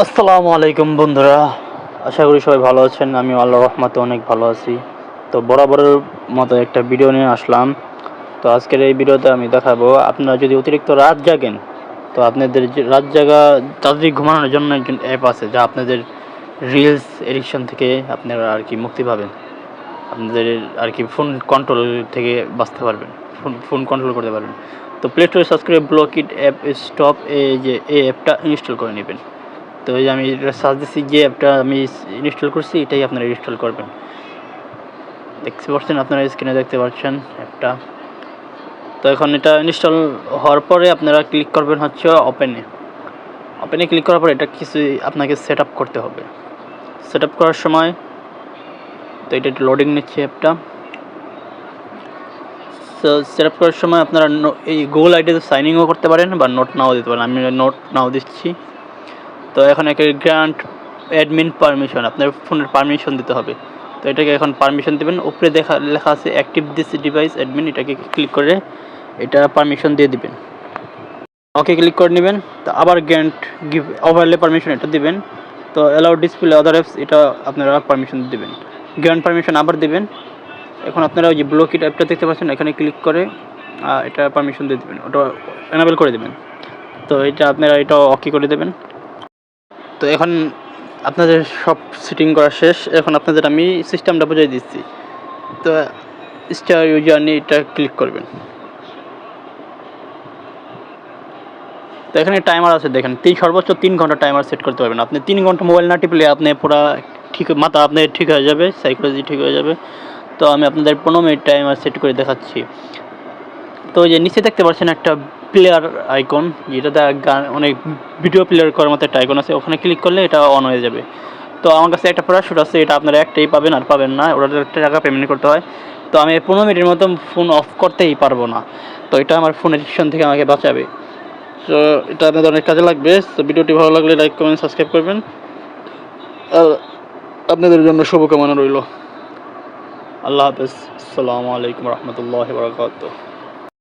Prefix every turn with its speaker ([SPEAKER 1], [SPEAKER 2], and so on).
[SPEAKER 1] আসসালামু আলাইকুম বন্ধুরা, আশা করি সবাই ভালো আছেন। আমি আল্লাহর রহমতে অনেক ভালো আছি। তো বরাবরের মতো একটা ভিডিও নিয়ে আসলাম। তো আজকের এই ভিডিওতে আমি দেখাবো, আপনারা যদি অতিরিক্ত রাত জাগেন, তো আপনাদের যে রাত জাগা তাড়াতাড়ি ঘুমানোর জন্য একজন অ্যাপ আছে, যা আপনাদের রিলস এডিকশন থেকে আপনারা আর কি মুক্তি পাবেন। আপনাদের আর কি ফোন কন্ট্রোল থেকে বাঁচতে পারবেন, ফোন কন্ট্রোল করতে পারবেন। তো প্লে স্টোরে সার্চ করে ব্লক ইট অ্যাপ স্টপ এই অ্যাপটা ইনস্টল করে নেবেন। তো এই যে আমি এটা সার্চ দিচ্ছি, যে অ্যাপটা আমি ইনস্টল করছি এটাই আপনারা ইনস্টল করবেন। দেখতে পাচ্ছেন, আপনারা স্ক্রিনে দেখতে পাচ্ছেন অ্যাপটা। তো এখন এটা ইনস্টল হওয়ার পরে আপনারা ক্লিক করবেন হচ্ছে ওপেনে ক্লিক করার পরে এটা কিছু আপনাকে সেট আপ করতে হবে। সেট আপ করার সময় তো এটা একটু লোডিং নিচ্ছে অ্যাপটা। তো সেট আপ করার সময় আপনারা এই গুগল আইডিতে সাইন ইনও করতে পারেন বা নোট নাও দিতে পারেন। আমি নোট নাও দিচ্ছি। তো এখন একটা গ্রান্ট অ্যাডমিন পারমিশন, আপনার ফোনের পারমিশন দিতে হবে। তো এটাকে এখন পারমিশন দেবেন। উপরে লেখা আছে অ্যাক্টিভ দিস ডিভাইস অ্যাডমিন, এটাকে ক্লিক করে এটা পারমিশন দিয়ে দিবেন। ওকে ক্লিক করে নেবেন। তো আবার গ্র্যান্ট গিভ ওভারলে পারমিশন এটা দিবেন। তো অ্যালাউ ডিসপ্লে আদার অ্যাপস, এটা আপনারা পারমিশন দিবেন। গ্র্যান্ট পারমিশন আবার দিবেন। এখন আপনারা ওই যে ব্লক ইট অ্যাপটা দেখতে পাচ্ছেন, এখানে ক্লিক করে এটা পারমিশন দিয়ে দেবেন, ওটা এনাবেল করে দেবেন। তো এটা আপনারা এটা ওকে করে দেবেন। তো এখন আপনাদের সব সেটিং করা শেষ। এখন আপনাদের আমি সিস্টেমটা বুঝিয়ে দিচ্ছি। তো স্টার ইউজার নিয়ে এটা ক্লিক করবেন। তো এখানে টাইমার আছে, দেখেন সর্বোচ্চ 3 ঘন্টা টাইমার সেট করতে পারবেন। আপনি 3 ঘন্টা মোবাইল না টিপলে আপনি পুরো ঠিক মাথা আপনার ঠিক হয়ে যাবে, সাইকোলজি ঠিক হয়ে যাবে। তো আমি আপনাদের 15 মিনিট টাইমার সেট করে দেখাচ্ছি। তো ওই যে নিচে দেখতে পাচ্ছেন একটা প্লেয়ার আইকন, যেটাতে অনেক ভিডিও প্লেয়ার করার মতো একটা আইকন আছে, ওখানে ক্লিক করলে এটা অন হয়ে যাবে। তো আমার কাছে একটা প্যারাশুট আছে, এটা আপনারা একটাই পাবেন আর পাবেন না, ওটা টাকা পেমেন্ট করতে হয়। তো আমি 15 মিনিটের মতো ফোন অফ করতেই পারবো না। তো এটা আমার ফোন এডিকশন থেকে আমাকে বাঁচাবে। তো এটা আপনাদের অনেক কাজে লাগবে। তো ভিডিওটি ভালো লাগলে লাইক কমেন্ট সাবস্ক্রাইব করবেন। আর আপনাদের জন্য শুভকামনা রইল। আল্লাহ হাফেজ। আসসালামু আলাইকুম রহমতুল্লাহ বারাকাতুহু।